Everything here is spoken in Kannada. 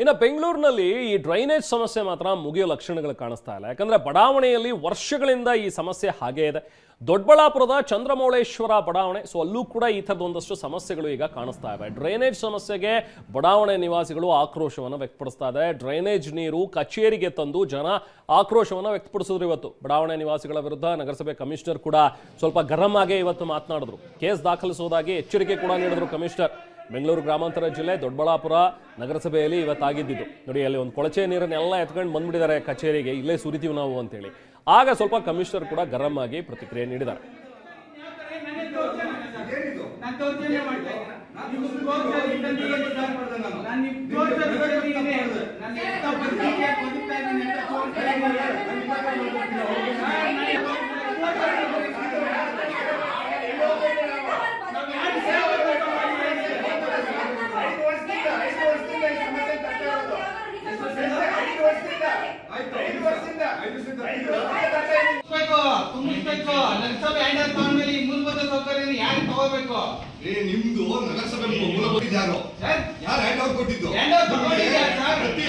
ಇನ್ನು ಬೆಂಗಳೂರಿನಲ್ಲಿ ಈ ಡ್ರೈನೇಜ್ ಸಮಸ್ಯೆ ಮಾತ್ರ ಮುಗಿಯೋ ಲಕ್ಷಣಗಳು ಕಾಣಿಸ್ತಾ ಇಲ್ಲ. ಯಾಕಂದ್ರೆ ಬಡಾವಣೆಯಲ್ಲಿ ವರ್ಷಗಳಿಂದ ಈ ಸಮಸ್ಯೆ ಹಾಗೇ ಇದೆ. ದೊಡ್ಡಬಳ್ಳಾಪುರದ ಚಂದ್ರಮೌಳೇಶ್ವರ ಬಡಾವಣೆ, ಸೊ ಅಲ್ಲೂ ಕೂಡ ಈ ಥರದ ಒಂದಷ್ಟು ಸಮಸ್ಯೆಗಳು ಈಗ ಕಾಣಿಸ್ತಾ ಇವೆ. ಡ್ರೈನೇಜ್ ಸಮಸ್ಯೆಗೆ ಬಡಾವಣೆ ನಿವಾಸಿಗಳು ಆಕ್ರೋಶವನ್ನು ವ್ಯಕ್ತಪಡಿಸ್ತಾ ಇದೆ. ಡ್ರೈನೇಜ್ ನೀರು ಕಚೇರಿಗೆ ತಂದು ಜನ ಆಕ್ರೋಶವನ್ನು ವ್ಯಕ್ತಪಡಿಸಿದ್ರು. ಇವತ್ತು ಬಡಾವಣೆ ನಿವಾಸಿಗಳ ವಿರುದ್ಧ ನಗರಸಭೆ ಕಮಿಷನರ್ ಕೂಡ ಸ್ವಲ್ಪ ಗರಂ ಆಗೇ ಇವತ್ತು ಮಾತನಾಡಿದ್ರು. ಕೇಸ್ ದಾಖಲಿಸುವುದಾಗಿ ಎಚ್ಚರಿಕೆ ಕೂಡ ನೀಡಿದ್ರು ಕಮಿಷನರ್. ಬೆಂಗಳೂರು ಗ್ರಾಮಾಂತರ ಜಿಲ್ಲೆ ದೊಡ್ಡಬಳ್ಳಾಪುರ ನಗರಸಭೆಯಲ್ಲಿ ಇವತ್ತಾಗಿದ್ದು ನೋಡಿ, ಅಲ್ಲಿ ಒಂದು ಕೊಳಚೆ ನೀರನ್ನೆಲ್ಲ ಎತ್ಕೊಂಡು ಬಂದ್ಬಿಟ್ಟಿದ್ದಾರೆ ಕಚೇರಿಗೆ, ಇಲ್ಲೇ ಸುರಿತೀವಿ ನಾವು ಅಂತೇಳಿ. ಆಗ ಸ್ವಲ್ಪ ಕಮಿಷನರ್ ಕೂಡ ಗರಂ ಆಗಿ ಪ್ರತಿಕ್ರಿಯೆ ನೀಡಿದ್ದಾರೆ. ಮೂಲಭೂತ ಸೌಕರ್ಯ ಯಾರು ತಗೋಬೇಕು? ನಿಮ್ದು ನಗರಸಭೆ ಮೂಲಭೂತ ಯಾರು ಹ್ಯಾಂಡ್ ಓವರ್ ಕೊಟ್ಟಿದ್ದು? ಹ್ಯಾಂಡ್ ಓವರ್ ತಗೊಂಡಿದ್ದೀರಾ ಸರ್? ಪ್ರತಿ